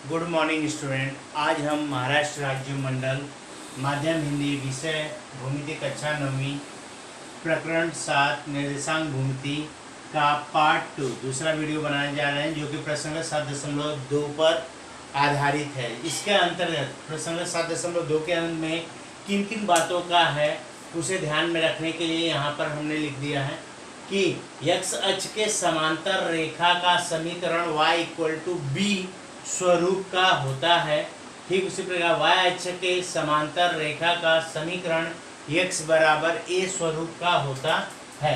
Good morning student. आज हम महाराष्ट्र राज्य मंडल माध्यम हिंदी विषय भूमिति कक्षा 9वीं प्रकरण 7 निर्देशांक भूमिति का पार्ट 2 दूसरा वीडियो बनाने जा रहे हैं, जो कि प्रसंग 7.2 पर आधारित है। इसके अंतर्गत प्रसंग 7.2 के अंत में किन किन बातों का है उसे ध्यान में रखने के लिए यहाँ पर हमने लिख दिया है कि x अक्ष के समांतर रेखा का समीकरण y = b स्वरूप का होता है। ठीक उसी प्रकार y अक्ष के समांतर रेखा का समीकरण x बराबर a स्वरूप का होता है।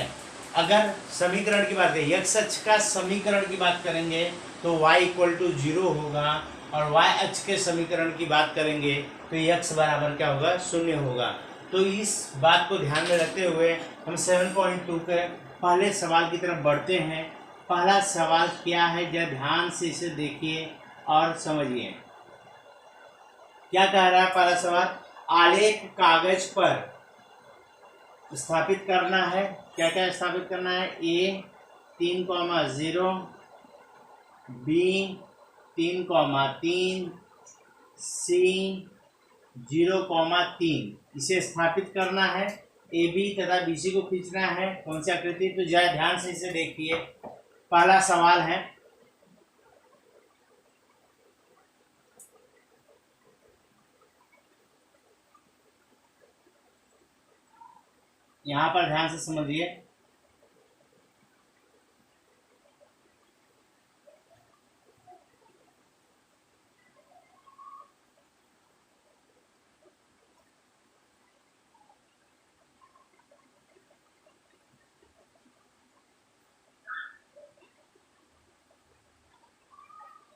अगर समीकरण की बात करें, x अक्ष का समीकरण की बात करेंगे तो y = 0 होगा, और y अक्ष के समीकरण की बात करेंगे तो x बराबर क्या होगा, 0 होगा। तो इस बात को ध्यान में रखते हुए हम 7.2 के पहले सवाल की तरफ बढ़ते हैं। पहला सवाल क्या है, जरा ध्यान से इसे देखिए और समझिए। क्या कह रहा है पहला सवाल, आलेख कागज पर स्थापित करना है। क्या क्या स्थापित करना है, a 3,0, b 3,3, c 0,3 इसे स्थापित करना है। ए बी तथा बी सी को खींचना है। कौन सी आकृति, तो जरा ध्यान से इसे देखिए। पहला सवाल है, यहाँ पर ध्यान से समझिए।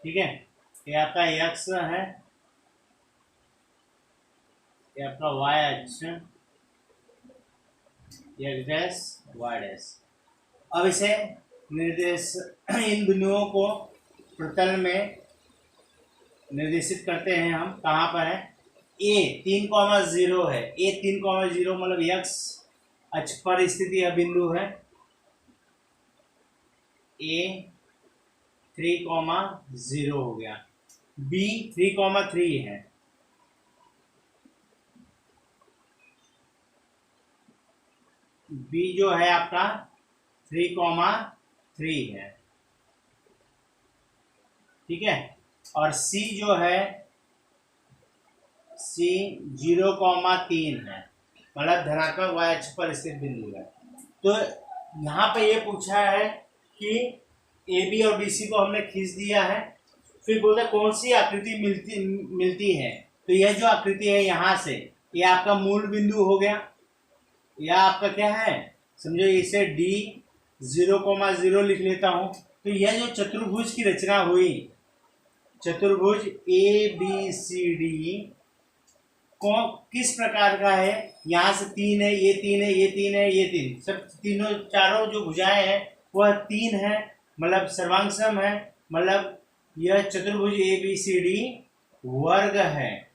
ठीक है, ये आपका x है, ये आपका y अक्ष, x डैश y डैश। अब इसे निर्देश इन बिंदुओं को प्रतल में निर्देशित करते हैं हम। कहाँ पर है, a 3,0 है। a 3,0 मतलब x अक्ष पर स्थित यह बिंदु है। a 3,0 हो गया। b 3,3 है। b जो है आपका 3,3 है। ठीक है, और c जो है c 0,3 है, मतलब धनात्मक y अक्ष पर स्थित बिंदु है। तो यहाँ पे ये पूछा है कि ए बी और बी सी को हमने खींच दिया है, फिर बोलते कौन सी आकृति मिलती है। तो यह जो आकृति है यहाँ से, ये आपका मूल बिंदु हो गया। यह आपका क्या है, समझो इसे डी 0,0 लिख लेता हूँ। तो यह जो चतुर्भुज की रचना हुई, चतुर्भुज ए बी सी डी को किस प्रकार का है, यहाँ से 3 है, ये 3 है, ये 3 है, ये 3, सब तीनों चारों जो भुजाएं हैं वह 3 है, मतलब सर्वांग है, मतलब यह चतुर्भुज ए बी सी डी वर्ग है।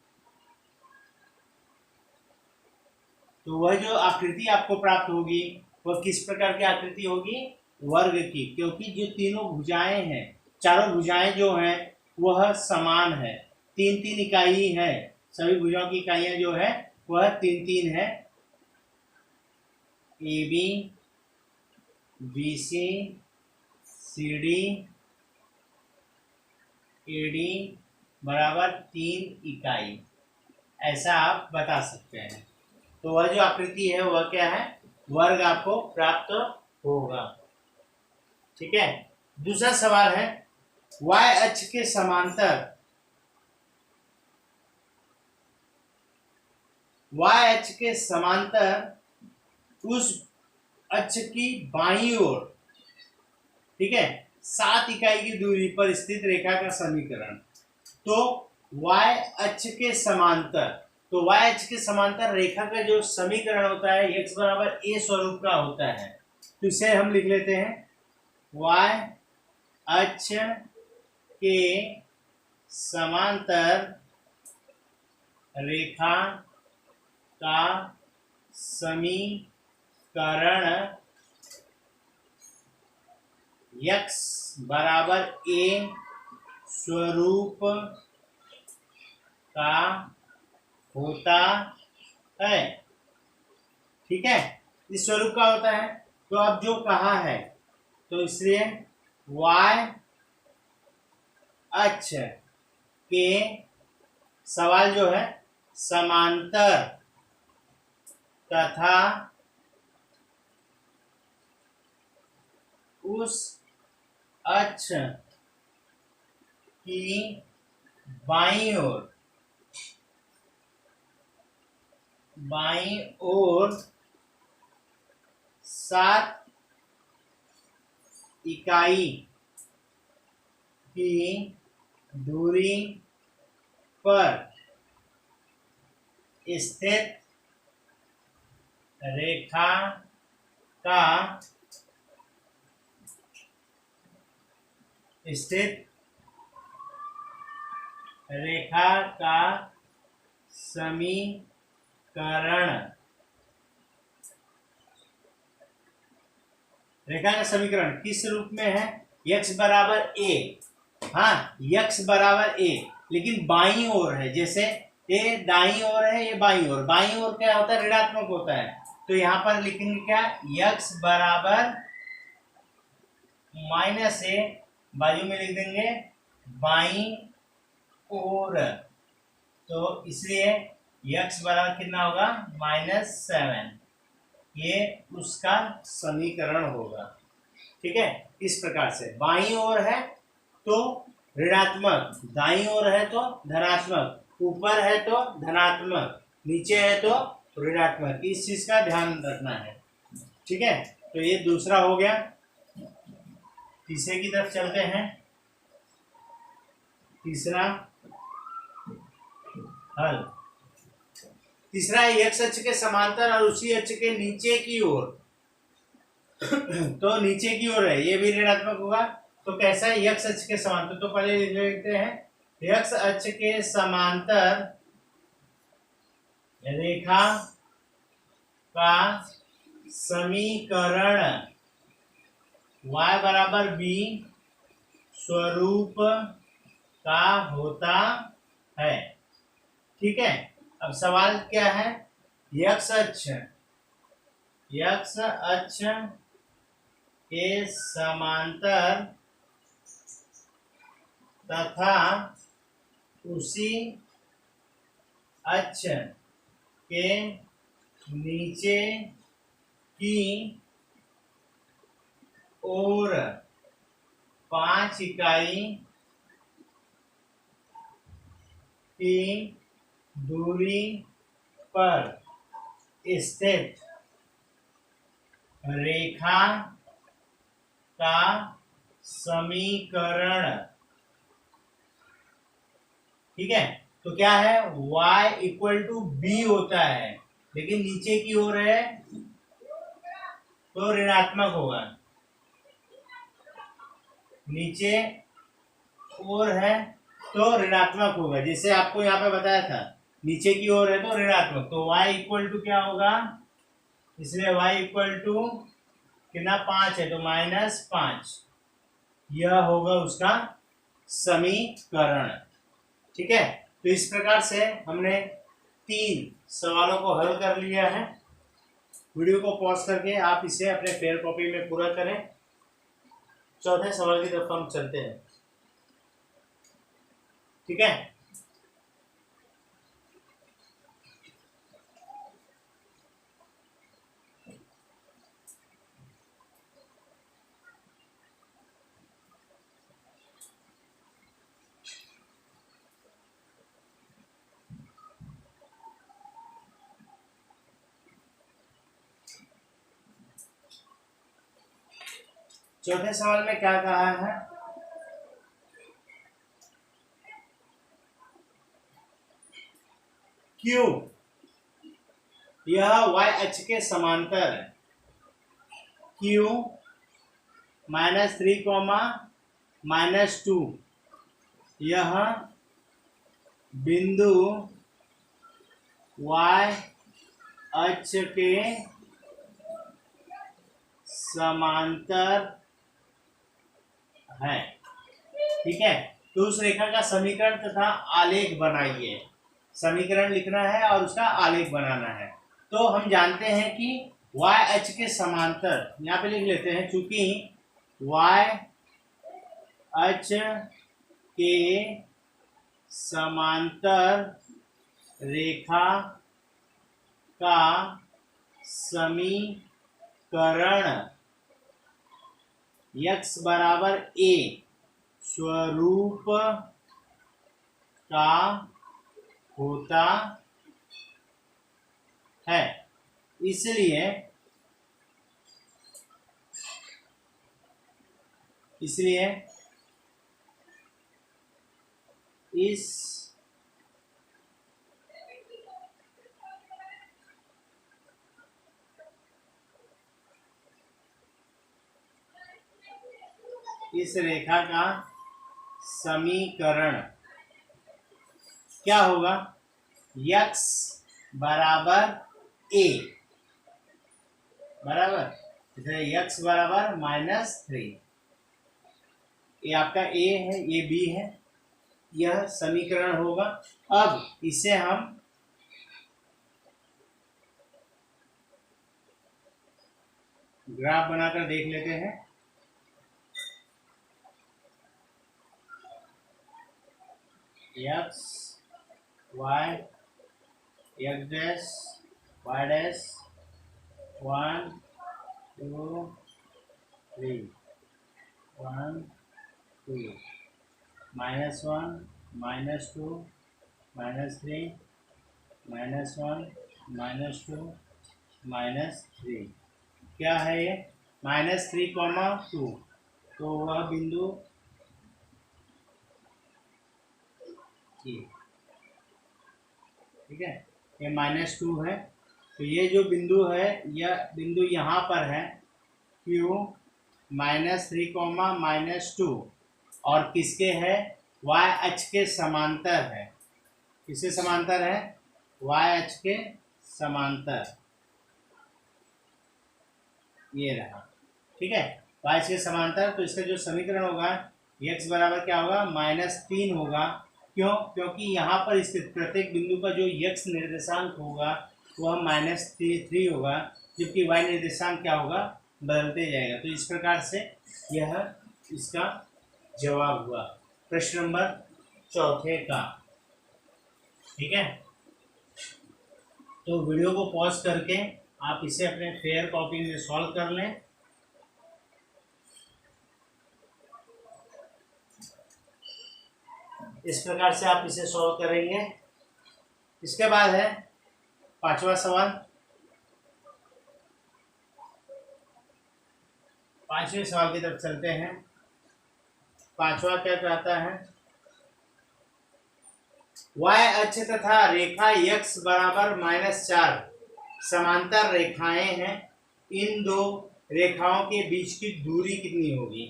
तो वह जो आकृति आपको प्राप्त होगी वह किस प्रकार की आकृति होगी, वर्ग की, क्योंकि जो तीनों भुजाएं हैं, चारों भुजाएं जो हैं वह समान है, 3-3 इकाई है। सभी भुजाओं की इकाइयां जो है वह 3-3 है। A B B C C D A D बराबर 3 इकाई, ऐसा आप बता सकते हैं। तो वह जो आकृति है वह क्या है, वर्ग आपको प्राप्त होगा। ठीक है, दूसरा सवाल है, y अक्ष के समांतर, y अक्ष के समांतर उस अक्ष की बाईं ओर, ठीक है, 7 इकाई की दूरी पर स्थित रेखा का समीकरण। तो y अक्ष के समांतर, तो y अक्ष के समांतर रेखा का जो समीकरण होता है x बराबर a स्वरूप का होता है। तो इसे हम लिख लेते हैं, y अक्ष के समांतर रेखा का समीकरण x बराबर a स्वरूप का होता है। ठीक है, इस स्वरूप का होता है। तो अब जो कहा है तो इसलिए y अक्ष के सवाल जो है समांतर तथा उस अक्ष की बाईं ओर 7 इकाई की दूरी पर स्थित रेखा का समीकरण, रेखा का समीकरण किस रूप में है? x बराबर a। हाँ, x बराबर a, लेकिन बाईं ओर है। जैसे ये दाईं ओर है, ये बाईं ओर। बाईं ओर क्या होता है? ऋणात्मक होता है। तो यहाँ पर लिखेंगे क्या? x बराबर -a, बाजू में लिख देंगे बाईं ओर। तो इसलिए x बराबर कितना होगा? -7। ये उसका समीकरण होगा। ठीक है, इस प्रकार से बाईं ओर है तो ऋणात्मक, दाईं ओर है तो धनात्मक, ऊपर है तो धनात्मक, नीचे है तो ऋणात्मक। इस चीज का ध्यान रखना है। ठीक है, तो ये दूसरा हो गया। तीसरे की तरफ चलते हैं। तीसरा हल, तीसरा है x अक्ष के समांतर और उसी अक्ष के नीचे की ओर। तो नीचे की ओर है, ये भी ऋणात्मक होगा। तो कैसा है? x अक्ष के समांतर। तो पहले लिखते हैं x अक्ष के समांतर रेखा का समीकरण y बराबर b स्वरूप का होता है। ठीक है, अब सवाल क्या है? x अक्ष के समांतर तथा उसी अक्ष के नीचे की ओर 5 इकाई की दूरी पर स्थित रेखा का समीकरण। ठीक है, तो क्या है? y इक्वल टू बी होता है, लेकिन नीचे की ओर है तो ऋणात्मक होगा। नीचे ओर है तो ऋणात्मक होगा। जैसे आपको यहाँ पे बताया था, नीचे की ओर है तो ऋणात्मक। तो y इक्वल टू क्या होगा? इसलिए y इक्वल टू कितना? 5 है तो -5। यह होगा उसका समीकरण। ठीक है, तो इस प्रकार से हमने 3 सवालों को हल कर लिया है। वीडियो को पॉज करके आप इसे अपने फेयर कॉपी में पूरा करें। चौथे सवाल की तरफ हम चलते हैं। ठीक है, चौथे सवाल में क्या कहा है? Q यह y अक्ष के समांतर है। Q -3, -2 यह बिंदु y अक्ष के समांतर है। ठीक है, तो उस रेखा का समीकरण तथा आलेख बनाइए। समीकरण लिखना है और उसका आलेख बनाना है। तो हम जानते हैं कि वाई एच के समांतर, यहाँ पे लिख लेते हैं, चूंकि वाई एच के समांतर रेखा का समीकरण x बराबर a स्वरूप का होता है, इसलिए इस रेखा का समीकरण क्या होगा, x बराबर a बराबर, x बराबर -3, ये आपका a है, ये b है, यह समीकरण होगा। अब इसे हम ग्राफ बनाकर देख लेते हैं। x y x dash y dash 1 2 3 1 2 -1 -2 -3 -1 -2 -3, क्या है ये, -3, 2, तो वह बिंदु ठीक है, ये -2 है, तो ये जो बिंदु है, यह बिंदु यहाँ पर है, क्यों, -3, -2, और किसके है, वाई एच के समांतर है, किसके समांतर है, वाई एच के समांतर, ये रहा, ठीक है, वाई एच के समांतर। तो इसका जो समीकरण होगा, x बराबर क्या होगा, -3 होगा, क्यों, क्योंकि यहाँ पर स्थित प्रत्येक बिंदु का जो x निर्देशांक होगा वह -3 होगा, जबकि y निर्देशांक क्या होगा, बदलते जाएगा। तो इस प्रकार से यह इसका जवाब हुआ प्रश्न नंबर 4 का, ठीक है। तो वीडियो को पॉज करके आप इसे अपने फेयर कॉपी में सॉल्व कर लें। इस प्रकार से आप इसे सॉल्व करेंगे। इसके बाद है 5वां सवाल। 5वें सवाल की तरफ चलते हैं। 5वां क्या कहता है, y अक्ष तथा रेखा x बराबर -4 समांतर रेखाएं हैं, इन दो रेखाओं के बीच की दूरी कितनी होगी।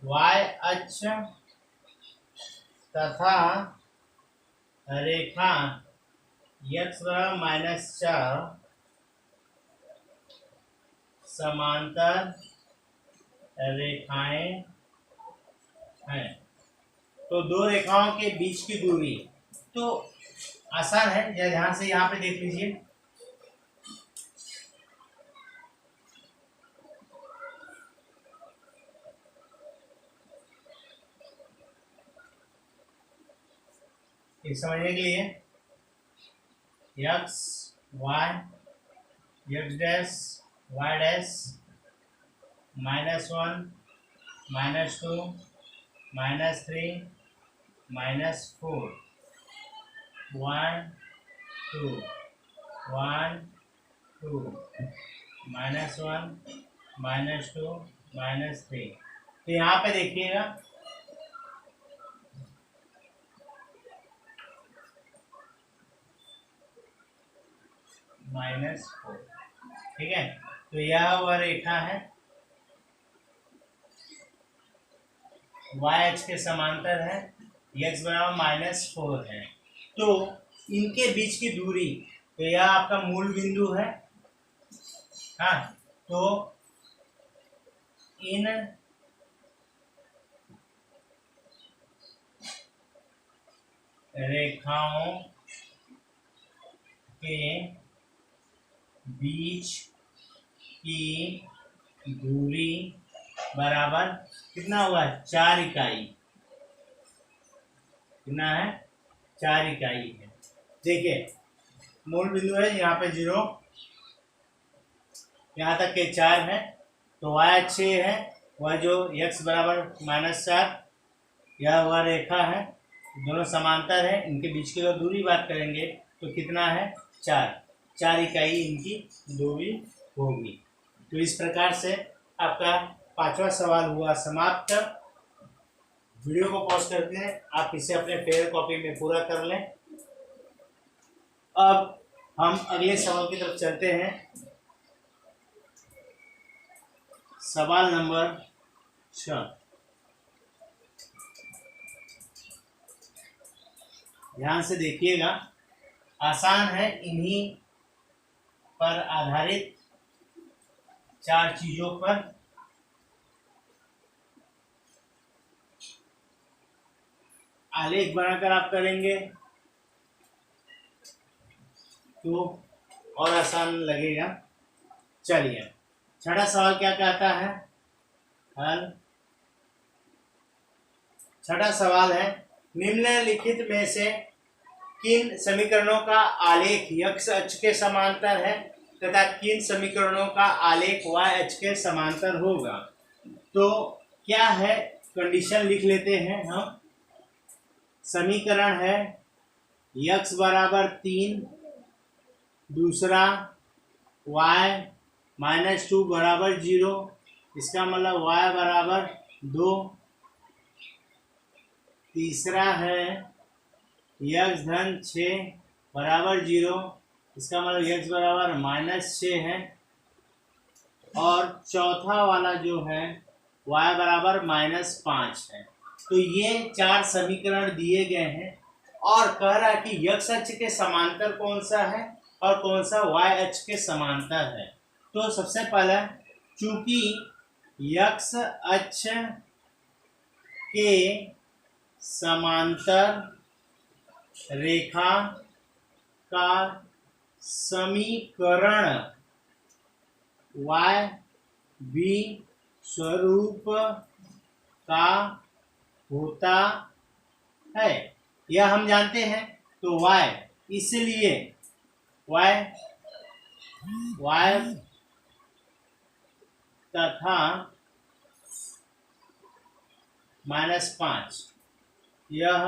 y अक्ष तथा रेखा x बराबर -4 समांतर रेखाएं हैं, तो दो रेखाओं के बीच की दूरी तो आसान है, ध्यान से यहाँ पे देख लीजिए। एक समझने के लिए x y x dash y dash -1 -2 -3 -4 1 2 1 2 -1 -2 -3। तो यहाँ पे देखिएगा -4, ठीक है। तो यह वह रेखा है वाई एच के समांतर है, x बराबर -4 है, तो इनके बीच की दूरी, तो यह आपका मूल बिंदु है, हाँ, तो इन रेखाओं के बीच की दूरी बराबर कितना हुआ, 4 इकाई। कितना है, 4 इकाई है। देखिए मूल बिंदु है यहाँ पे 0, यहाँ तक के 4 है, तो y 6 है, वह जो x बराबर -4, यह वह रेखा है, दोनों समांतर है, इनके बीच की अगर दूरी बात करेंगे तो कितना है, 4 इकाई इनकी दूरी होगी। तो इस प्रकार से आपका 5वां सवाल हुआ समाप्त। वीडियो को पॉज करके आप इसे अपने फेयर कॉपी में पूरा कर लें। अब हम अगले सवाल की तरफ चलते हैं। सवाल नंबर 6, ध्यान से देखिएगा, आसान है, इन्हीं पर आधारित 4 चीजों पर आलेख बनाकर आप करेंगे तो और आसान लगेगा। चलिए 6वां सवाल क्या कहता है, हल। 6वां सवाल है, निम्नलिखित में से किन समीकरणों का आलेख x अक्ष के समांतर है तथा किन समीकरणों का आलेख y अक्ष के समांतर होगा। तो क्या है, कंडीशन लिख लेते हैं हम। समीकरण है x बराबर 3, दूसरा y -2 बराबर 0, इसका मतलब y बराबर 2, तीसरा है x धन 6 बराबर 0, इसका मतलब x बराबर -6 है, और चौथा वाला जो है y बराबर -5 है। तो ये 4 समीकरण दिए गए हैं और कह रहा है कि x अक्ष के समांतर कौन सा है और कौन सा y अक्ष के समांतर है। तो सबसे पहला, चूंकि x अक्ष के समांतर रेखा का समीकरण y भी स्वरूप का होता है, यह हम जानते हैं। तो y, इसलिए y तथा -5 यह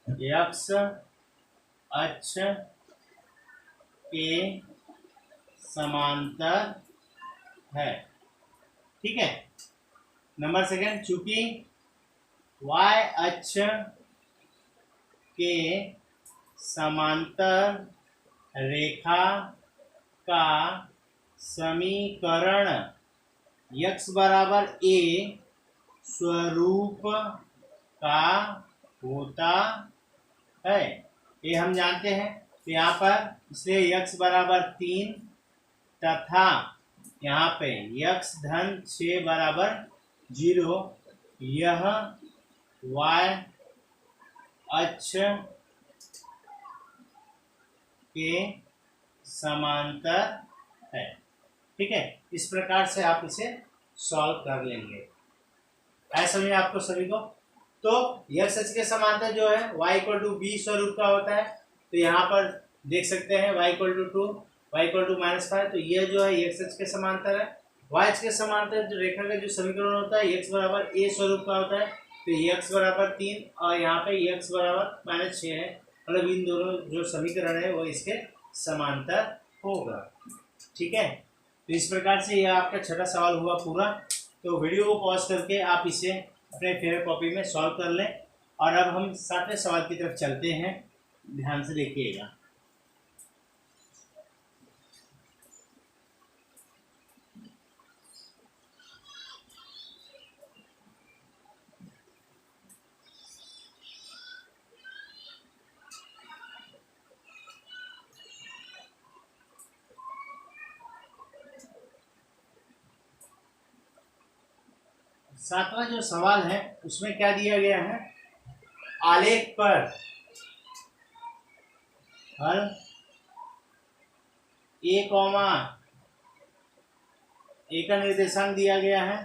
x अक्ष के समांतर है। ठीक है। नंबर सेकंड, चूंकि y अक्ष के समांतर रेखा का समीकरण x बराबर a स्वरूप का होता है, ये हम जानते हैं। तो यहाँ पर इसलिए x बराबर 3 तथा यहाँ पे x धन 6 बराबर 0, यह y अक्ष के समांतर है। ठीक है, इस प्रकार से आप इसे सॉल्व कर लेंगे। है समझ में आपको सभी को? तो x अक्ष के समांतर जो है y = b स्वरूप का होता है। तो यहाँ पर देख सकते हैं y = 2, y = -5, तो यह जो है x अक्ष के समांतर है। y अक्ष के समांतर जो रेखा का जो समीकरण होता है x बराबर a स्वरूप का होता है। तो x बराबर 3 और यहाँ पे x बराबर -6 है, मतलब इन दोनों जो समीकरण है वो इसके समांतर होगा। ठीक है, तो इस प्रकार से यह आपका 6वां सवाल हुआ पूरा। तो वीडियो को पॉज करके आप इसे अपने फेवरेट कॉपी में सॉल्व कर लें। और अब हम 7वें सवाल की तरफ चलते हैं, ध्यान से देखिएगा। सातवां जो सवाल है उसमें क्या दिया गया है, आलेख पर हल ए कॉमा ए का निर्देशांक दिया गया है,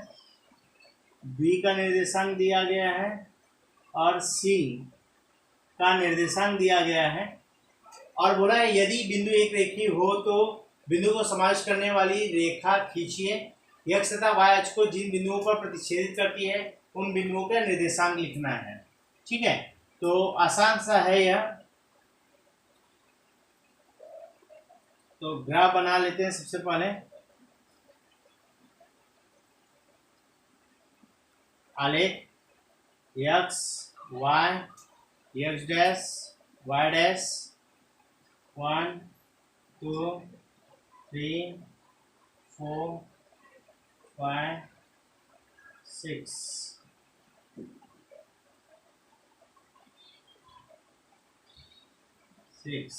बी का निर्देशांक दिया गया है और सी का निर्देशांक दिया गया है। और बोला है यदि बिंदु एक रेखीय हो तो बिंदु को समावेश करने वाली रेखा खींचिए। x तथा y अक्ष को जिन बिंदुओं पर प्रतिच्छेदित करती है उन बिंदुओं का निर्देशांक लिखना है। ठीक है, तो आसान सा है यह। तो ग्राफ बना लेते हैं सबसे पहले। आलेख x y x dash y dash 1 2 3 4 5 6 6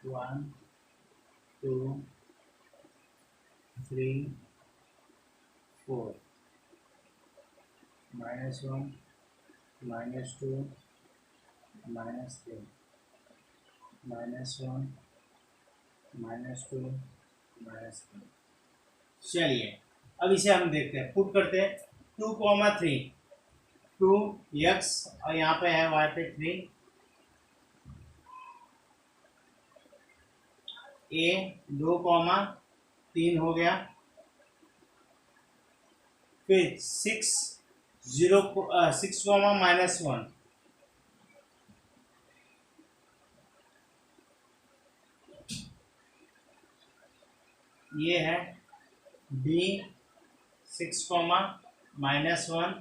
1 2 3 4 -1 -2 -3 -1 -2 -3। चलिए अब इसे हम देखते हैं, पुट करते हैं। 2,3 2x और यहाँ पे है y पे 3, a 2,3 हो गया। फिर 6 0 6 -1 ये है b 6, -1।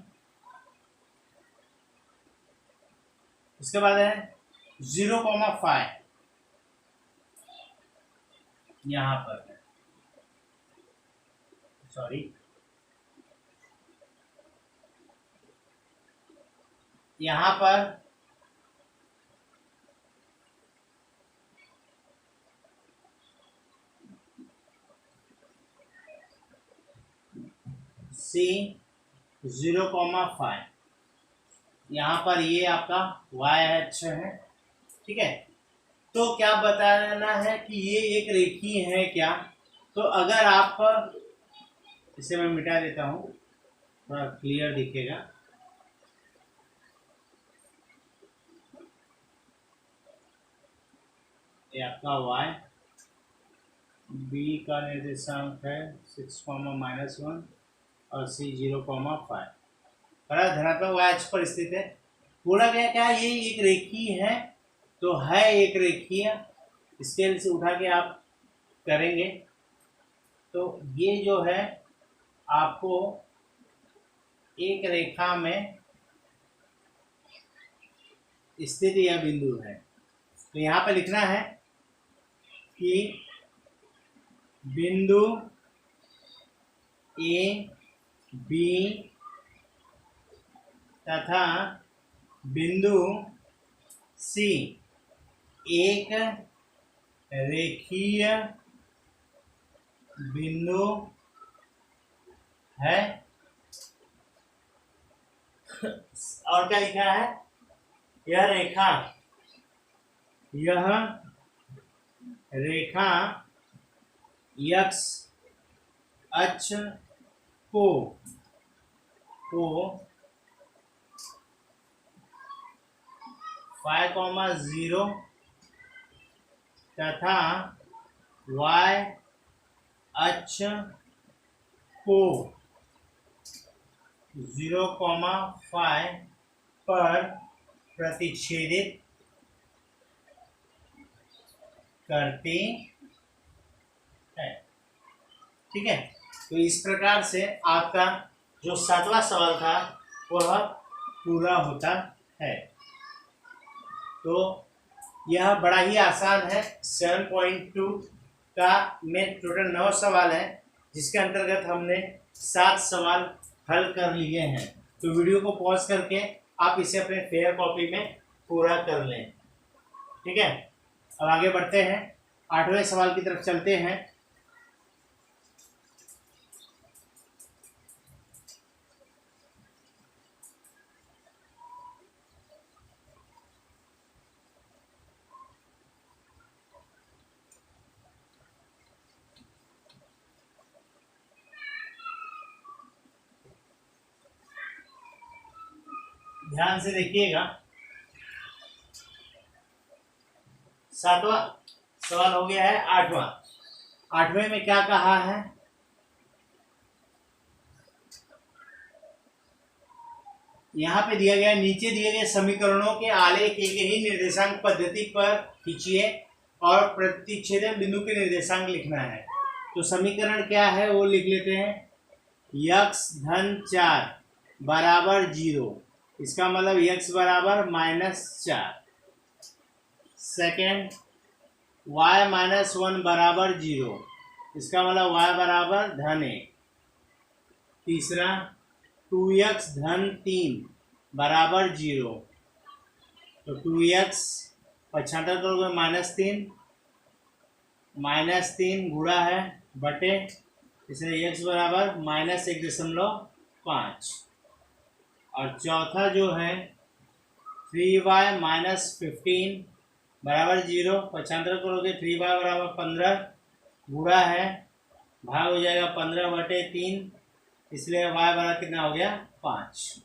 उसके बाद है 0,5 यहाँ पर है, सॉरी यहाँ पर C 0,5 यहाँ पर ये आपका y अक्ष है। ठीक है, तो क्या बताना है कि ये एक रेखीय है क्या। तो अगर आप इसे मैं मिटा देता हूँ, थोड़ा क्लियर दिखेगा। ये आपका y, b का निर्देशांक है 6, -1 और c 0,5। बड़ा धनात्मक y अक्ष पर स्थित है। बोला गया क्या ये एक रेखीय है, तो है एक रेखीय। स्केल से उठा के आप करेंगे तो ये जो है आपको एक रेखा में स्थित यह बिंदु है। तो यहाँ पे लिखना है कि बिंदु ए बी तथा बिंदु सी एक रेखीय बिंदु है। और क्या लिखा है, यह रेखा x अक्ष को 5,0 तथा y अक्ष को 0,5 पर प्रतिच्छेदित करती है। ठीक है, तो इस प्रकार से आपका जो 7वां सवाल था वह पूरा होता है। तो यह बड़ा ही आसान है। 7.2 का में टोटल 9 सवाल है, जिसके अंतर्गत हमने 7 सवाल हल कर लिए हैं। तो वीडियो को पॉज करके आप इसे अपने फेयर कॉपी में पूरा कर लें। ठीक है, अब आगे बढ़ते हैं, 8वें सवाल की तरफ चलते हैं। ध्यान से देखिएगा। 7वां सवाल हो गया है। 8वें में क्या कहा है? यहाँ पे दिया गया, नीचे दिए गए समीकरणों के आलेख एक ही निर्देशांक पद्धति पर खींचिए और प्रतिच्छेदन बिंदु के निर्देशांक लिखना है। तो समीकरण क्या है वो लिख लेते हैं। x धन 4 बराबर 0, इसका मतलब x बराबर -4। सेकेंड, y -1 बराबर 0, इसका मतलब y बराबर धन 1। तीसरा, 2x धन 3 बराबर 0, तो 2x 75 करोगे -3 गुणा है बटे, इसलिए x बराबर -1.5। और चौथा जो है 3y -15 बराबर 0, 75 करोगे 3y बराबर 15 गुणा है, भाग हो जाएगा 15/3, इसलिए y बराबर कितना हो गया 5।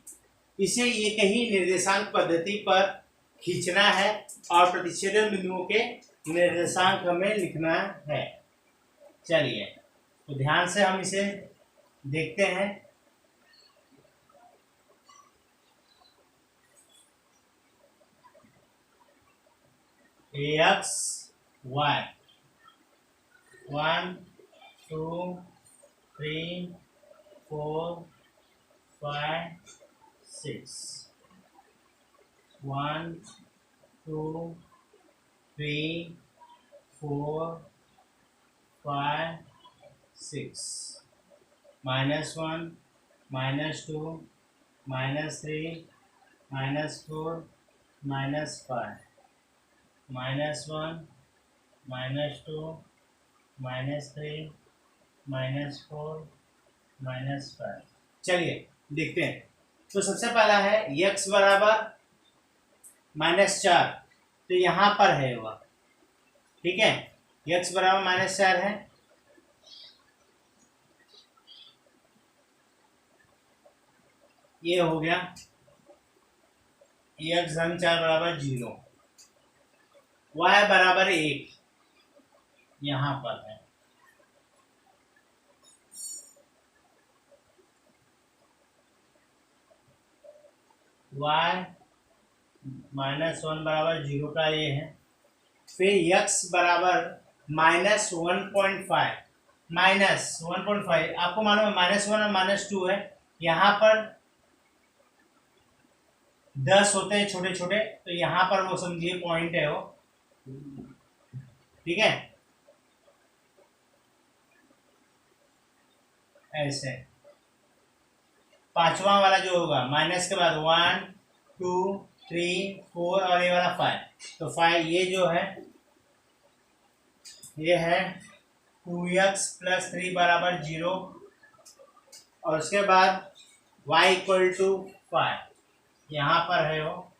इसे एक ही निर्देशांक पद्धति पर खींचना है और प्रतिच्छेदन बिंदुओं के निर्देशांक हमें लिखना है। चलिए तो ध्यान से हम इसे देखते हैं। x y 1 2 3 4 5 6 1 2 3 4 5 6 -1 -2 -3 -4 -5 -1 -2 -3 -4 -5। चलिए देखते हैं। तो सबसे पहला है x बराबर -4, तो यहाँ पर है वह, ठीक है। x बराबर -4 है, ये हो गया। x धन 4 बराबर 0, y बराबर 1 यहाँ पर है, y -1 बराबर 0 का ये है। फिर x बराबर -1.5, आपको मालूम है -1 और -2 है, यहाँ पर 10 होते हैं छोटे छोटे, तो यहाँ पर वो समझिए पॉइंट है वो, ठीक है। ऐसे पांचवा वाला जो होगा माइनस के बाद 1 2 3 4 और ये वाला 5, तो 5 ये जो है ये है 2x + 3 बराबर 0, और उसके बाद y = 5 यहाँ पर है वो,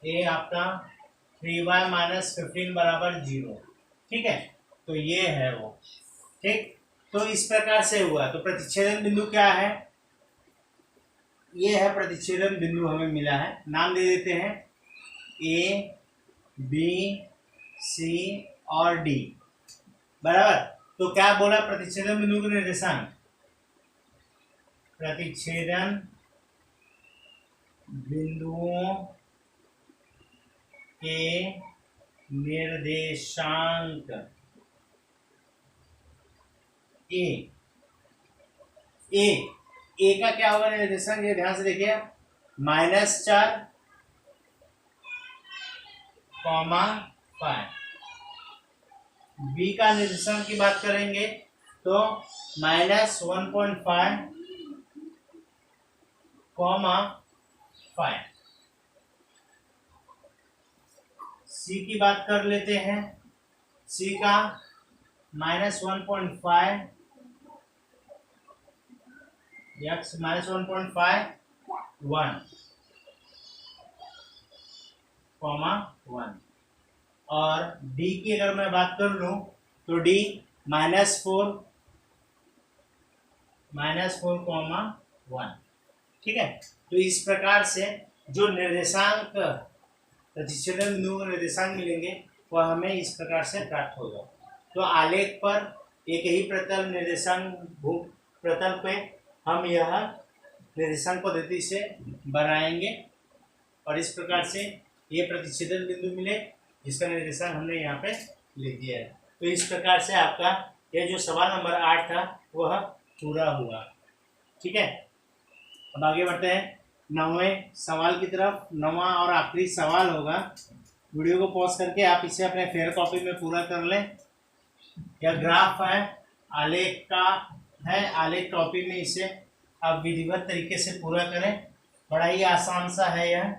ये आपका 3y - 15 बराबर 0, ठीक है। तो ये है वो, ठीक। तो इस प्रकार से हुआ। तो प्रतिच्छेदन बिंदु क्या है? ये है प्रतिच्छेदन बिंदु, हमें मिला है, नाम दे देते हैं A B C और D, बराबर। तो क्या बोला प्रतिच्छेदन बिंदु के निर्देशांक? प्रतिच्छेदन बिंदुओं के निर्देशांक ए का क्या होगा निर्देशांक? ये ध्यान से देखिए, -4, 5। बी का निर्देशांक की बात करेंगे तो -1.5, 5। सी की बात कर लेते हैं। सी का -1.5, x -1.5 1, 1। और डी की अगर मैं बात कर लूं तो डी -4 -4,1। ठीक है, तो इस प्रकार से जो निर्देशांक प्रतिच्छेदन बिंदु को निर्देशांक मिलेंगे वह हमें इस प्रकार से प्राप्त होगा। तो आलेख पर एक ही प्रतल निर्देशांक प्रतल पे हम यह निर्देशांक पद्धति से बनाएंगे और इस प्रकार से ये प्रतिच्छेदन बिंदु मिले जिसका निर्देशांक हमने यहाँ पे लिख दिया है। तो इस प्रकार से आपका यह जो सवाल नंबर 8 था वह पूरा हुआ। ठीक है, अब आगे बढ़ते हैं 9वें सवाल की तरफ। 9वां और आखिरी सवाल होगा। वीडियो को पॉज करके आप इसे अपने फेयर कॉपी में पूरा कर लें। यह ग्राफ है, आलेख का है, आलेख कॉपी में इसे आप विधिवत तरीके से पूरा करें। बड़ा ही आसान सा है यह।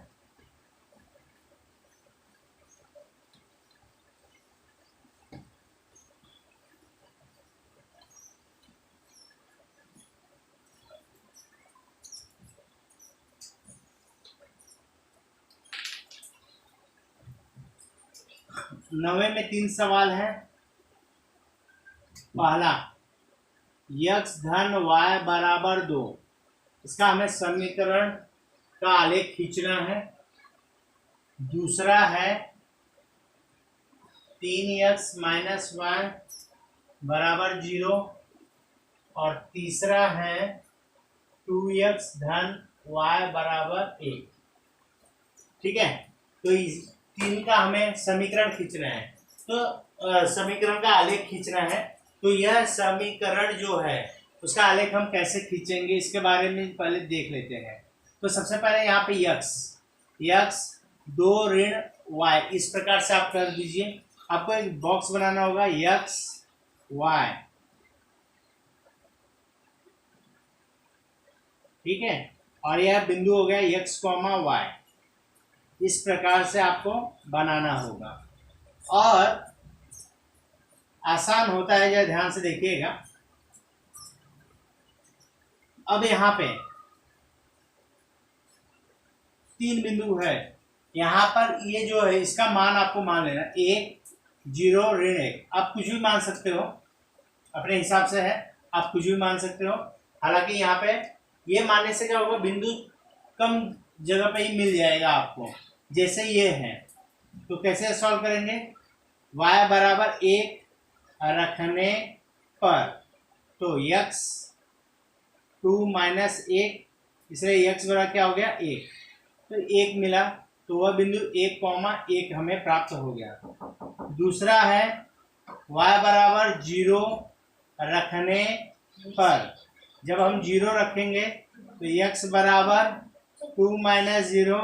नवे में 3 सवाल हैं। पहला, x धन y बराबर 2, इसका हमें समीकरण का आलेख खींचना है। दूसरा है 3x माइनस y बराबर 0 और तीसरा है 2x धन y बराबर 1। ठीक है, तो इस 3 का हमें समीकरण खींचना है। तो समीकरण का आलेख खींचना है। तो यह समीकरण जो है उसका आलेख हम कैसे खींचेंगे इसके बारे में पहले देख लेते हैं। तो सबसे पहले यहाँ पे x 2 ऋण y इस प्रकार से आप कर दीजिए। आपको एक बॉक्स बनाना होगा x y। ठीक है, और यह बिंदु हो गया x, y। इस प्रकार से आपको बनाना होगा और आसान होता है, जरा ध्यान से देखिएगा। अब यहाँ पे 3 बिंदु है। यहाँ पर ये जो है इसका मान आपको मान लेना 1, 0, ऋण 1। आप कुछ भी मान सकते हो, अपने हिसाब से है, आप कुछ भी मान सकते हो। हालांकि यहाँ पे ये मानने से क्या होगा, बिंदु कम जगह पे ही मिल जाएगा आपको। जैसे ये है तो कैसे सॉल्व करेंगे, y बराबर 1 रखने पर तो x 2 माइनस 1, इसलिए x बराबर क्या हो गया 1। तो 1 मिला तो वह बिंदु 1,1 हमें प्राप्त हो गया। दूसरा है y बराबर 0 रखने पर, जब हम 0 रखेंगे तो x बराबर 2 माइनस 0,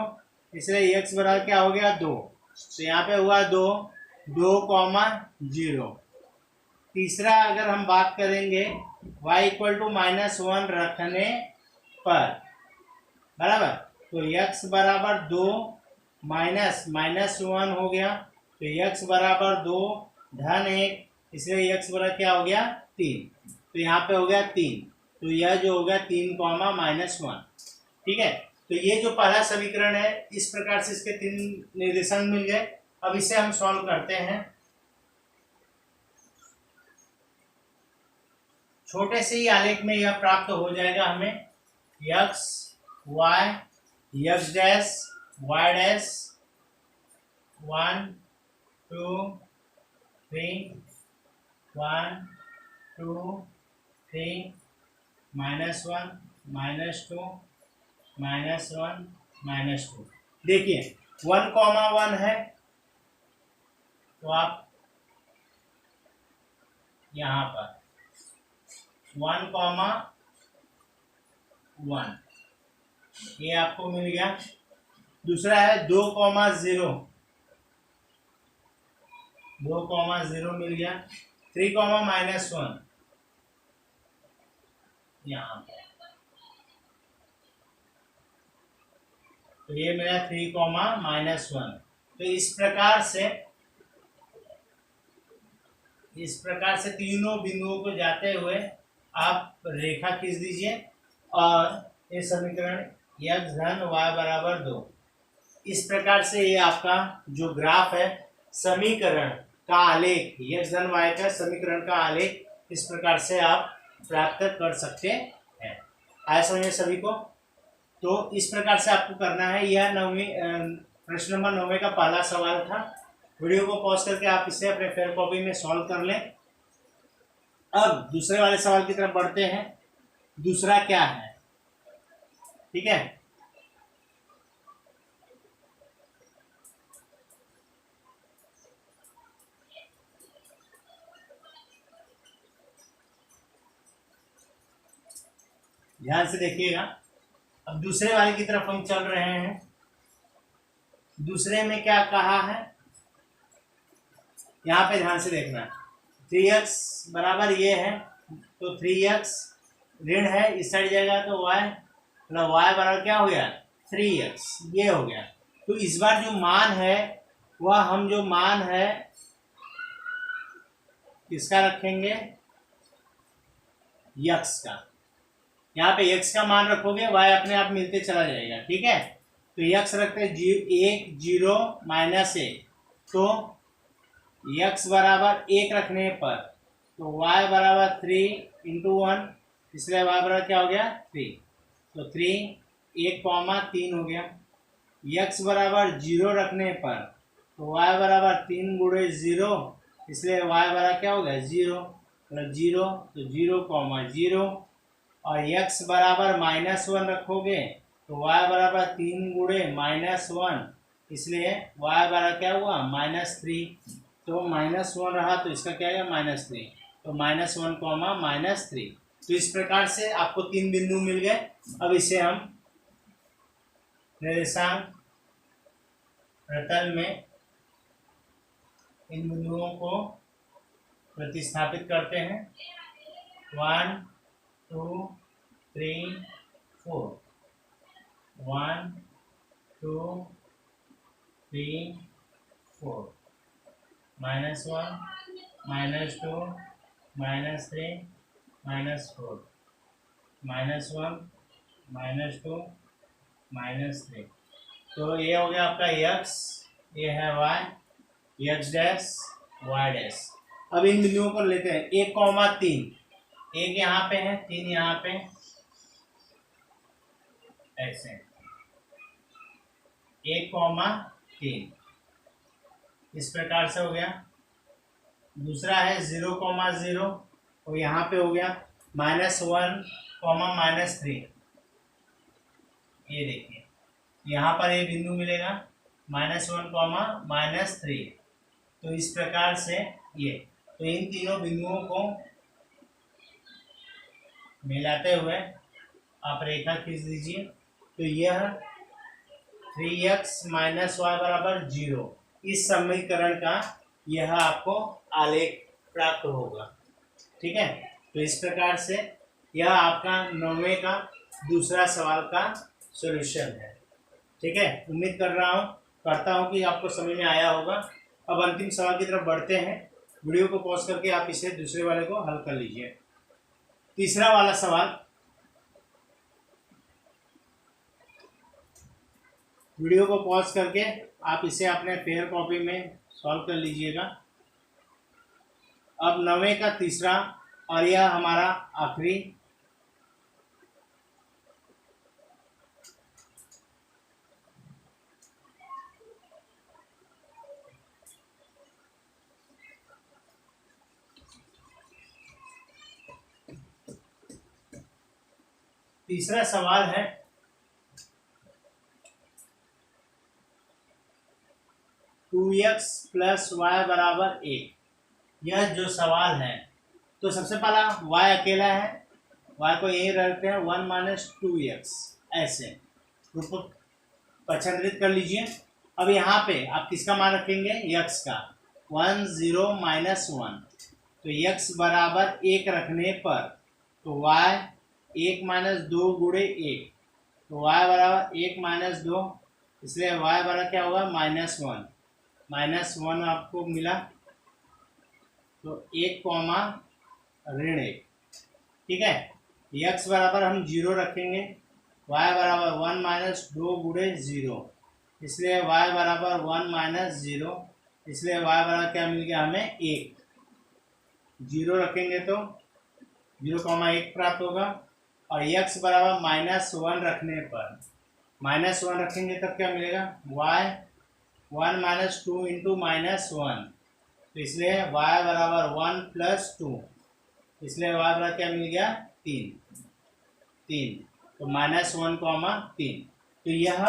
इसलिए x बराबर क्या हो गया 2। तो यहाँ पे हुआ 2,0। तीसरा अगर हम बात करेंगे y इक्वल टू -1 रखने पर, बराबर, तो x बराबर 2 -1 हो गया। तो x बराबर 2 धन 1, इसलिए x बराबर क्या हो गया 3। तो यहाँ पे हो गया 3, तो यह जो हो गया 3,-1। ठीक है, तो ये जो पहला समीकरण है इस प्रकार से इसके 3 निर्देशांक मिल गए। अब इसे हम सॉल्व करते हैं। छोटे से ही आलेख में यह प्राप्त हो जाएगा हमें x y x dash y dash 1 2 3 1 2 3 -1 -2 -1 -2। देखिए 1,1 है तो आप यहाँ पर 1,1 ये आपको मिल गया। दूसरा है 2,0 मिल गया। 3,-1 यहाँ पर, तो ये मेरा 3,-1। तो इस प्रकार से तीनों बिंदुओं को जाते हुए आप रेखा खींच दीजिए और ये समीकरण x धन y बराबर 2, इस प्रकार से ये आपका जो ग्राफ है समीकरण का आलेख, x धन y का समीकरण का आलेख इस प्रकार से आप प्राप्त कर सकते आया समझ में सभी को? तो इस प्रकार से आपको करना है। यह प्रश्न नंबर 9 का पहला सवाल था। वीडियो को पॉज करके आप इसे अपने फेयर कॉपी में सॉल्व कर लें। अब दूसरे वाले सवाल की तरफ बढ़ते हैं। दूसरा क्या है, ठीक है। ध्यान से देखिएगा। अब दूसरे वाले की तरफ हम चल रहे हैं। दूसरे में क्या कहा है, यहाँ पे ध्यान से देखना। 3x बराबर ये है, तो 3x ऋण है, इस साइड जाएगा तो y, मतलब y बराबर क्या हो गया 3x, ये हो गया। तो इस बार जो मान है वह हम जो मान है किसका रखेंगे, x का। यहाँ पे x का मान रखोगे y अपने आप मिलते चला जाएगा, ठीक है। तो x रखते हैं 1 0 -1, तो x बराबर 1 रखने पर तो y बराबर 3 × 1, इसलिए y बराबर क्या हो गया 3, तो 3 1, 3 हो गया। x बराबर 0 रखने पर तो y बराबर 3 × 0, इसलिए y बराबर क्या हो गया 0, मतलब 0, तो 0, 0। और x बराबर -1 रखोगे तो y बराबर 3 × -1, इसलिए y बराबर क्या हुआ -3, तो -1 रहा तो इसका क्या है -3, तो -1, -3। तो इस प्रकार से आपको 3 बिंदु मिल गए। अब इसे हम निर्देशांक प्रतल में इन बिंदुओं को प्रतिस्थापित करते हैं। 1 2 3 4, 1 2 3 4, -1 -2 -3 -4, -1 -2 -3। तो ये हो गया आपका x, ये है y, x dash y dash. अब इन बिंदुओं को लेते हैं 1, 3, 1 यहाँ पे है, 3 यहाँ पे, ऐसे 1, 3 इस प्रकार से हो गया। दूसरा है 0, 0, और यहाँ पे हो गया -1, -3। ये देखिए यहाँ पर ये बिंदु मिलेगा -1, -3। तो इस प्रकार से ये, तो इन तीनों बिंदुओं को मिलाते हुए आप रेखा खींच दीजिए। तो यह 3x - y बराबर 0, इस समीकरण का यह आपको आलेख प्राप्त होगा, ठीक है। तो इस प्रकार से यह आपका 9वें का दूसरा सवाल का सॉल्यूशन है, ठीक है। उम्मीद करता हूँ कि आपको समझ में आया होगा। अब अंतिम सवाल की तरफ बढ़ते हैं। वीडियो को पॉज करके आप इसे दूसरे वाले को हल कर लीजिए। तीसरा वाला सवाल, वीडियो को पॉज करके आप इसे अपने फेयर कॉपी में सॉल्व कर लीजिएगा। अब 9वें का तीसरा और यह हमारा आखिरी तीसरा सवाल है 2x + y बराबर 1। यह जो सवाल है, तो सबसे पहला y अकेला है, y को यही रखते हैं 1 - 2x, ऐसे रूप पक्षांतरित कर लीजिए। अब यहाँ पे आप किसका मान रखेंगे, x का, 1 0 -1, तो x बराबर 1 रखने पर तो y 1 - 2 × 1, तो y बराबर 1 - 2, इसलिए y बराबर क्या होगा -1 आपको मिला, तो 1, -1, ठीक है। x बराबर हम 0 रखेंगे, y बराबर 1 - 2 × 0, इसलिए y बराबर 1 - 0, इसलिए y बराबर क्या मिल गया हमें 1। 0 रखेंगे तो 0, 1 प्राप्त होगा, और x बराबर -1 रखने पर, -1 रखेंगे तब क्या मिलेगा, y 1 - 2 इंटू -1, तो इसलिए y बराबर 1 + 2, इसलिए y बराबर क्या मिल गया, 3, तो -1, 3। तो यह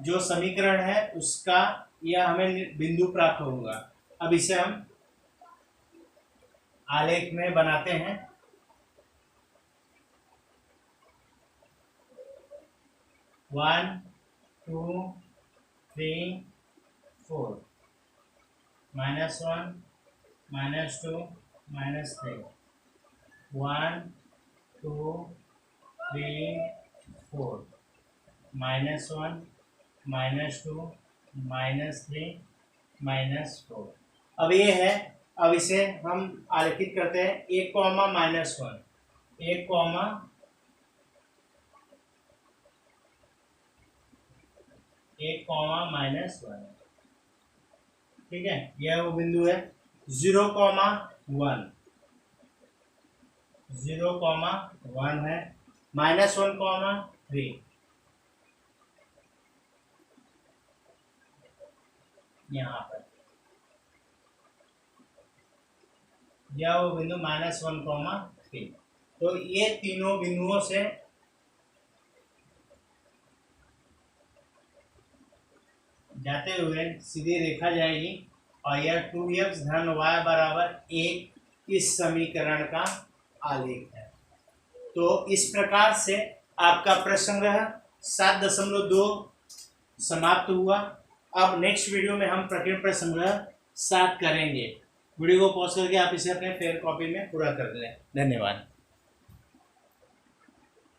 जो समीकरण है उसका यह हमें बिंदु प्राप्त होगा। अब इसे हम आलेख में बनाते हैं। 1 2 3 4, -1 -2 -3, 1 2 3 4, -1 -2 -3 -4। अब ये है, अब इसे हम आलेखित करते हैं। 1, -1, 1, -1, ठीक है, यह वो बिंदु है। 0, 1, 0, 1 है, -1, 3, यहाँ पर यह वो बिंदु -1, 3। तो ये तीनों बिंदुओं से जाते हुए सीधी रेखा जाएगी और यह 2x धन y बराबर 1 इस समीकरण का आलेख है। तो इस प्रकार से आपका प्रसंग्रह 7.2 समाप्त हुआ। अब नेक्स्ट वीडियो में हम प्रकीर्ण प्रसंग्रह 7 करेंगे। वीडियो को पॉज करके आप इसे अपने फेयर कॉपी में पूरा कर लें। धन्यवाद।